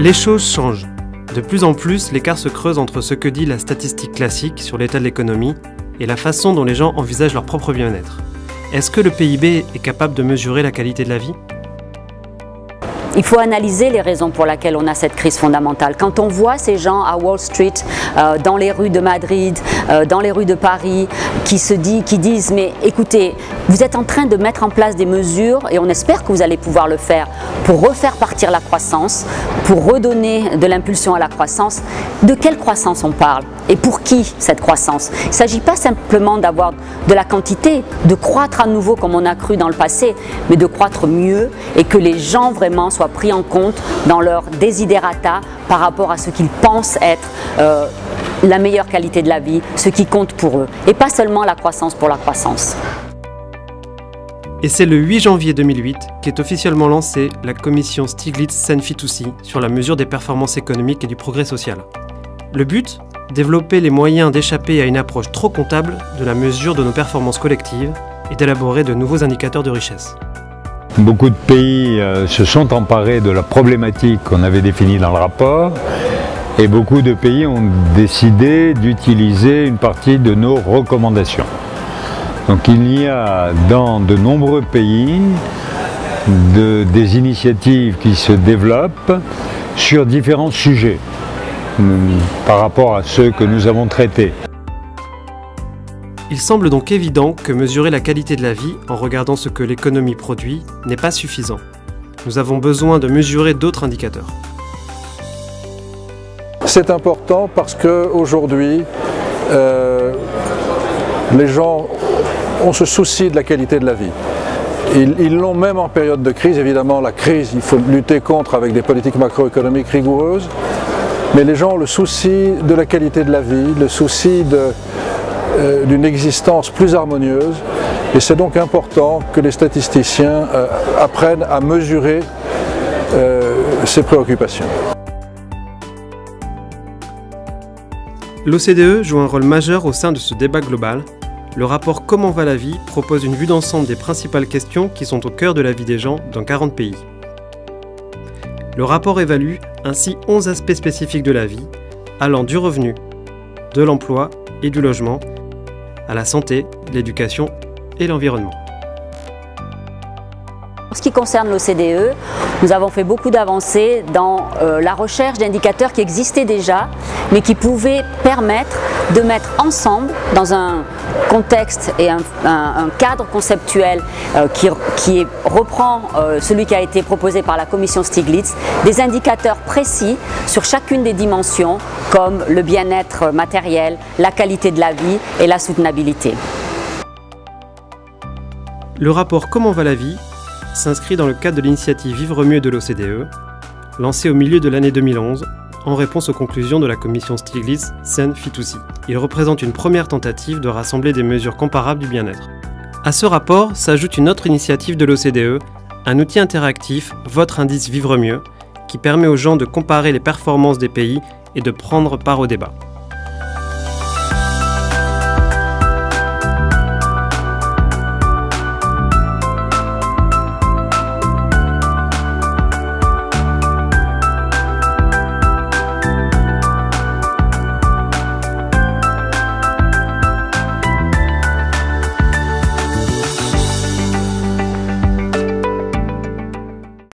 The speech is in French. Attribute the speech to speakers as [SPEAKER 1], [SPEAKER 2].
[SPEAKER 1] Les choses changent. De plus en plus, l'écart se creuse entre ce que dit la statistique classique sur l'état de l'économie et la façon dont les gens envisagent leur propre bien-être. Est-ce que le PIB est capable de mesurer la qualité de la vie ?
[SPEAKER 2] Il faut analyser les raisons pour lesquelles on a cette crise fondamentale. Quand on voit ces gens à Wall Street, dans les rues de Madrid, dans les rues de Paris, qui disent « mais écoutez, vous êtes en train de mettre en place des mesures et on espère que vous allez pouvoir le faire pour refaire partir la croissance, pour redonner de l'impulsion à la croissance ». De quelle croissance on parle ? Et pour qui cette croissance ? Il ne s'agit pas simplement d'avoir de la quantité, de croître à nouveau comme on a cru dans le passé, mais de croître mieux et que les gens vraiment soient pris en compte dans leur desiderata par rapport à ce qu'ils pensent être la meilleure qualité de la vie, ce qui compte pour eux, et pas seulement la croissance pour la croissance.
[SPEAKER 1] Et c'est le 8 janvier 2008 qu'est officiellement lancée la commission Stiglitz-Sen-Fitoussi sur la mesure des performances économiques et du progrès social. Le but ? Développer les moyens d'échapper à une approche trop comptable de la mesure de nos performances collectives et d'élaborer de nouveaux indicateurs de richesse.
[SPEAKER 3] Beaucoup de pays se sont emparés de la problématique qu'on avait définie dans le rapport et beaucoup de pays ont décidé d'utiliser une partie de nos recommandations. Donc il y a dans de nombreux pays des initiatives qui se développent sur différents sujets par rapport à ceux que nous avons traités.
[SPEAKER 1] Il semble donc évident que mesurer la qualité de la vie en regardant ce que l'économie produit n'est pas suffisant. Nous avons besoin de mesurer d'autres indicateurs.
[SPEAKER 4] C'est important parce qu'aujourd'hui, les gens ont ce souci de la qualité de la vie. Ils l'ont même en période de crise. Évidemment, la crise, il faut lutter contre avec des politiques macroéconomiques rigoureuses. Mais les gens ont le souci de la qualité de la vie, le souci d'une existence plus harmonieuse. Et c'est donc important que les statisticiens apprennent à mesurer ces préoccupations.
[SPEAKER 1] L'OCDE joue un rôle majeur au sein de ce débat global. Le rapport Comment va la vie propose une vue d'ensemble des principales questions qui sont au cœur de la vie des gens dans 40 pays. Le rapport évalue ainsi 11 aspects spécifiques de la vie, allant du revenu, de l'emploi et du logement, à la santé, l'éducation et l'environnement.
[SPEAKER 2] En ce qui concerne l'OCDE, nous avons fait beaucoup d'avancées dans la recherche d'indicateurs qui existaient déjà, mais qui pouvaient permettre de mettre ensemble, dans un contexte et un cadre conceptuel qui reprend celui qui a été proposé par la commission Stiglitz, des indicateurs précis sur chacune des dimensions, comme le bien-être matériel, la qualité de la vie et la soutenabilité.
[SPEAKER 1] Le rapport Comment va la vie s'inscrit dans le cadre de l'initiative Vivre mieux de l'OCDE, lancée au milieu de l'année 2011, en réponse aux conclusions de la commission Stiglitz-Sen-Fitoussi. Il représente une première tentative de rassembler des mesures comparables du bien-être. À ce rapport s'ajoute une autre initiative de l'OCDE, un outil interactif, Votre indice Vivre mieux, qui permet aux gens de comparer les performances des pays et de prendre part au débat.